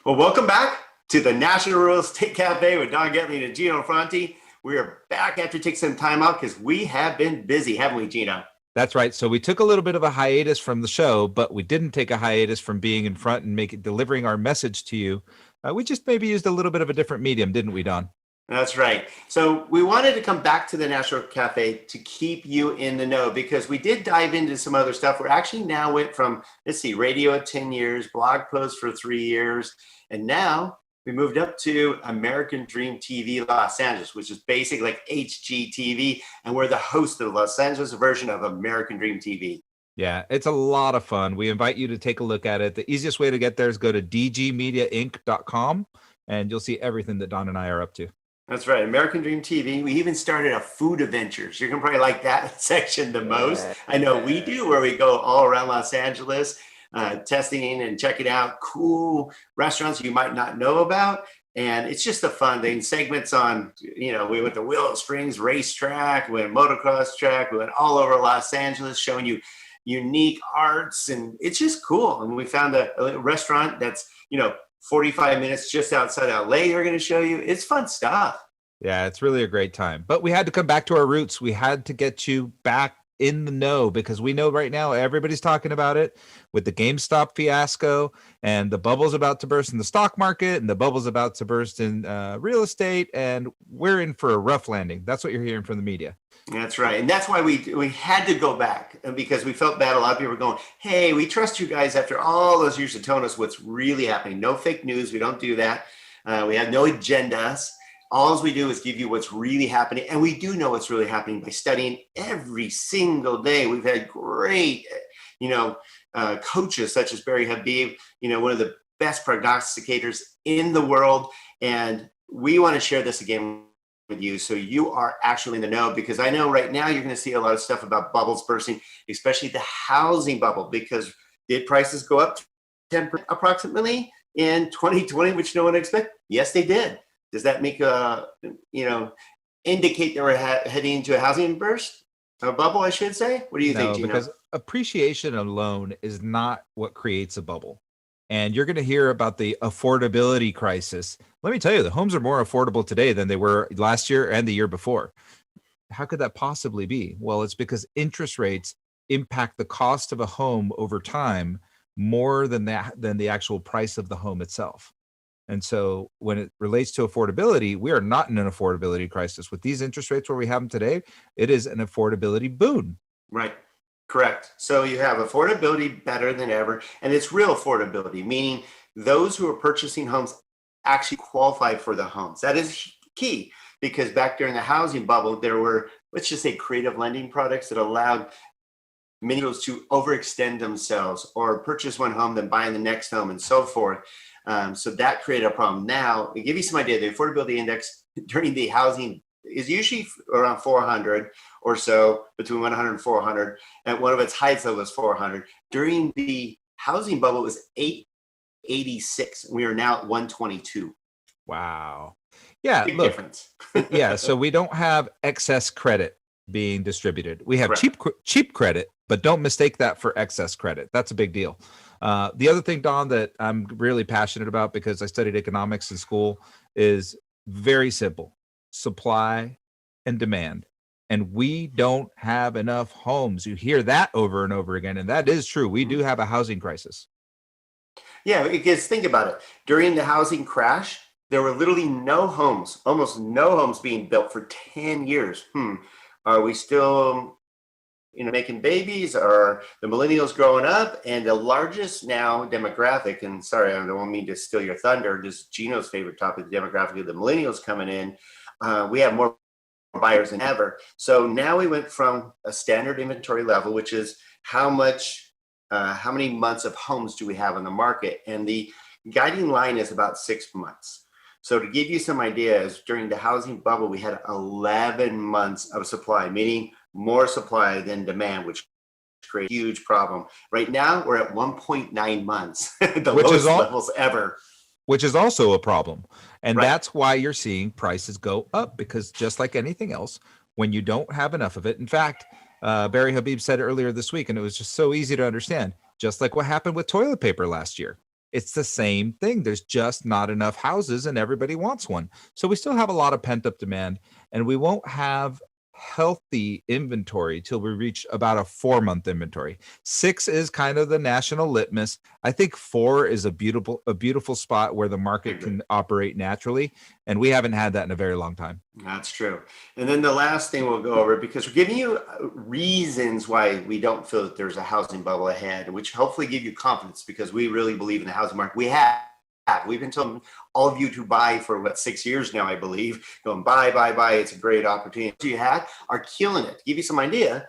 Well, welcome back to the National Real Estate Cafe with Don Getley and Gino Fronti. We are back after taking some time out because we have been busy, haven't we, Gino? That's right. So we took a little bit of a hiatus from the show, but we didn't take a hiatus from being in front and delivering our message to you. We just maybe used a little bit of a different medium, didn't we, Don? That's right. So we wanted to come back to the National Cafe to keep you in the know because we did dive into some other stuff. We're actually now went from, radio at 10 years, blog posts for 3 years, and now we moved up to American Dream TV Los Angeles, which is basically like HGTV, and we're the host of the Los Angeles version of American Dream TV. Yeah, it's a lot of fun. We invite you to take a look at it. The easiest way to get there is go to dgmediainc.com, and you'll see everything that Don and I are up to. That's right, American Dream TV. We even started a food adventures. You're gonna probably like that section the most. I know we do, where we go all around Los Angeles, testing and checking out cool restaurants you might not know about. And it's just a fun thing. Segments on, we went to Willow Springs racetrack, we went motocross track, we went all over Los Angeles showing you unique arts, and it's just cool. And we found a restaurant that's, 45 minutes just outside LA. We're going to show you. It's fun stuff. Yeah, it's really a great time. But we had to come back to our roots. We had to get you back in the know because we know right now everybody's talking about it with the GameStop fiasco and the bubbles about to burst in the stock market and the bubbles about to burst in real estate. And we're in for a rough landing. That's what you're hearing from the media. That's right. And that's why we had to go back, because we felt bad. A lot of people were going, hey, we trust you guys after all those years of telling us what's really happening. No fake news. We don't do that. We have no agendas. All we do is give you what's really happening. And we do know what's really happening by studying every single day. We've had great, coaches such as Barry Habib, one of the best prognosticators in the world. And we want to share this again with you so you are actually in the know, because I know right now you're going to see a lot of stuff about bubbles bursting, especially the housing bubble, because did prices go up 10% approximately in 2020, which no one expected? Yes, they did. Does that make indicate that we're heading into a housing burst, a bubble, I should say? What do you think, Gino? Because appreciation alone is not what creates a bubble. And you're going to hear about the affordability crisis. Let me tell you, the homes are more affordable today than they were last year and the year before. How could that possibly be? Well, it's because interest rates impact the cost of a home over time more than the actual price of the home itself. And so when it relates to affordability, we are not in an affordability crisis. With these interest rates where we have them today, it is an affordability boon. Right. Correct. So you have affordability better than ever, and it's real affordability, meaning those who are purchasing homes actually qualify for the homes. That is key, because back during the housing bubble, there were, let's just say, creative lending products that allowed many of those to overextend themselves or purchase one home, then buy the next home and so forth. So that created a problem. Now, to give you some idea, the affordability index during the housing is usually around 400 or so, between 100 and 400. At one of its heights, though, was 400. During the housing bubble, it was 886. We are now at 122. Wow. Yeah, Big look, difference. yeah, so we don't have excess credit being distributed. We have Correct. cheap credit, but don't mistake that for excess credit. That's a big deal. The other thing, Don, that I'm really passionate about because I studied economics in school is very simple: supply and demand. And we don't have enough homes. You hear that over and over again. And that is true. We do have a housing crisis. Yeah, because think about it. During the housing crash, there were literally no homes, almost no homes being built for 10 years. Are we still making babies? Are the millennials growing up? And the largest now demographic, and sorry, I don't mean to steal your thunder, just Gino's favorite topic, the demographic of the millennials coming in. We have more buyers than ever. So now we went from a standard inventory level, which is how many months of homes do we have on the market? And the guiding line is about 6 months. So to give you some ideas, during the housing bubble, we had 11 months of supply, meaning more supply than demand, which creates a huge problem. Right now, we're at 1.9 months, the lowest levels ever. which is also a problem. And Right. that's why you're seeing prices go up, because just like anything else, when you don't have enough of it, in fact, Barry Habib said earlier this week, and it was just so easy to understand, just like what happened with toilet paper last year. It's the same thing. There's just not enough houses and everybody wants one. So we still have a lot of pent up demand, and we won't have healthy inventory till we reach about a 4 month inventory. 6 is kind of the national litmus. I think 4 is a beautiful spot where the market can operate naturally, and we haven't had that in a very long time. That's true. And then the last thing we'll go over, because we're giving you reasons why we don't feel that there's a housing bubble ahead, which hopefully give you confidence, because we really believe in the housing market. We have. We've been telling all of you to buy for 6 years now, I believe. Going buy. It's a great opportunity. You had are killing it. To give you some idea,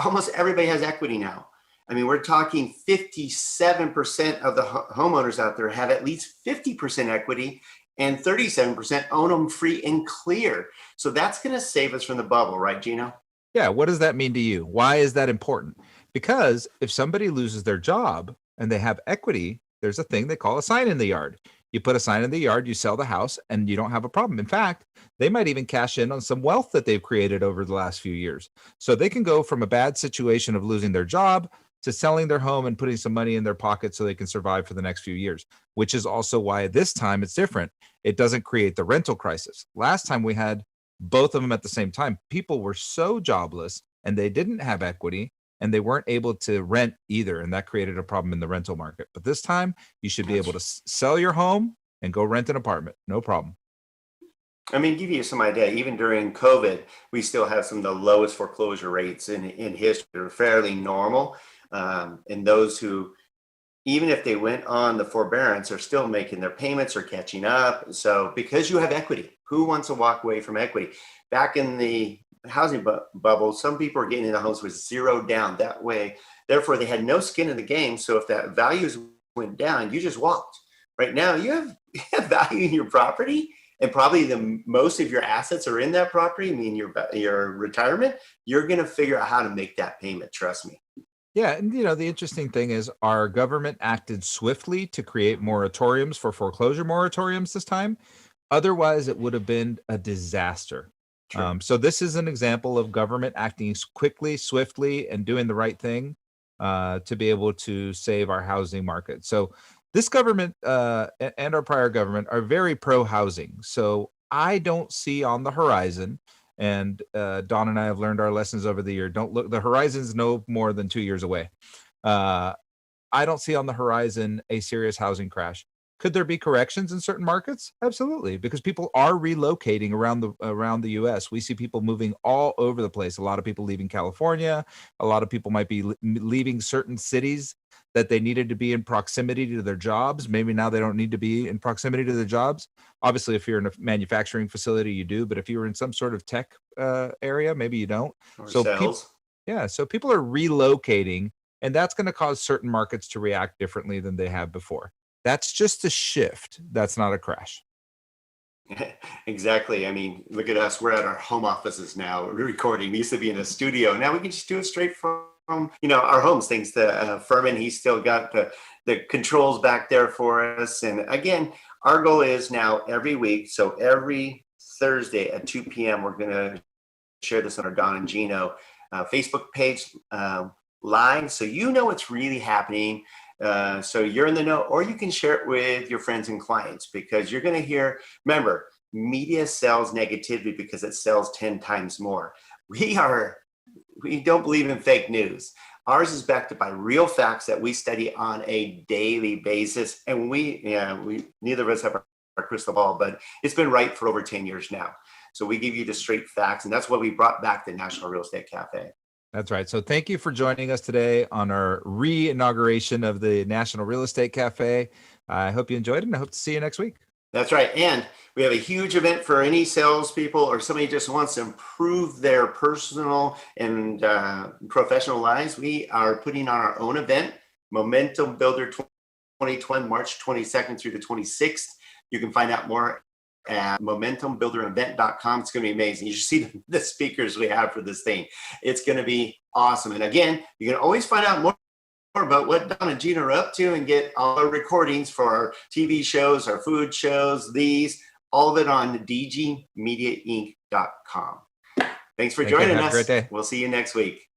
almost everybody has equity now. I mean, we're talking 57% of the homeowners out there have at least 50% equity, and 37% own them free and clear. So that's going to save us from the bubble, right, Gino? Yeah. What does that mean to you? Why is that important? Because if somebody loses their job and they have equity, there's a thing they call a sign in the yard. You put a sign in the yard, you sell the house, and you don't have a problem. In fact, they might even cash in on some wealth that they've created over the last few years. So they can go from a bad situation of losing their job to selling their home and putting some money in their pocket so they can survive for the next few years, which is also why this time it's different. It doesn't create the rental crisis. Last time we had both of them at the same time. People were so jobless and they didn't have equity, and they weren't able to rent either. And that created a problem in the rental market. But this time you should be able to sell your home and go rent an apartment. No problem. I mean, give you some idea, even during COVID, we still have some of the lowest foreclosure rates in history. They're fairly normal. And those who, even if they went on the forbearance, are still making their payments or catching up. So because you have equity, who wants to walk away from equity? Back in the housing bubble, some people were getting into homes with zero down. That way, therefore, they had no skin in the game. So if that values went down, you just walked. Right now, you have value in your property, and probably the most of your assets are in that property. I mean, your retirement. You're going to figure out how to make that payment. Trust me. Yeah. And, the interesting thing is our government acted swiftly to create moratoriums for foreclosure moratoriums this time. Otherwise, it would have been a disaster. So this is an example of government acting quickly, swiftly, and doing the right thing to be able to save our housing market. So this government and our prior government are very pro-housing. So I don't see on the horizon, and Don and I have learned our lessons over the year. Don't look, the horizon's no more than 2 years away. I don't see on the horizon a serious housing crash. Could there be corrections in certain markets? Absolutely, because people are relocating around the U.S. We see people moving all over the place. A lot of people leaving California. A lot of people might be leaving certain cities that they needed to be in proximity to their jobs. Maybe now they don't need to be in proximity to their jobs. Obviously, if you're in a manufacturing facility, you do. But if you're in some sort of tech area, maybe you don't. Or So sales. so people are relocating, and that's going to cause certain markets to react differently than they have before. That's just a shift. That's not a crash. Exactly. I mean, look at us. We're at our home offices now. We're recording. We used to be in a studio. Now we can just do it straight from our homes. Thanks to Furman, he's still got the controls back there for us. And again, our goal is now every week. So every Thursday at 2 p.m., we're going to share this on our Don and Gino Facebook page live, so you know what's really happening. So you're in the know, or you can share it with your friends and clients, because you're going to hear, remember, media sells negativity because it sells 10 times more. We don't believe in fake news. Ours is backed up by real facts that we study on a daily basis. And we neither of us have our crystal ball, but it's been right for over 10 years now. So we give you the straight facts. And that's why we brought back the National Real Estate Cafe. That's right. So thank you for joining us today on our re-inauguration of the National Real Estate Cafe. I hope you enjoyed it, and I hope to see you next week. That's right. And we have a huge event for any salespeople or somebody who just wants to improve their personal and professional lives. We are putting on our own event, Momentum Builder 2020, March 22nd through the 26th. You can find out more at momentumbuilderevent.com. It's going to be amazing. You should see the speakers we have for this thing. It's going to be awesome. And again, you can always find out more about what Don and Gino are up to and get all our recordings for our TV shows, our food shows, all of it on dgmediainc.com. Thanks for Thank you. joining Have a us. great day. We'll see you next week.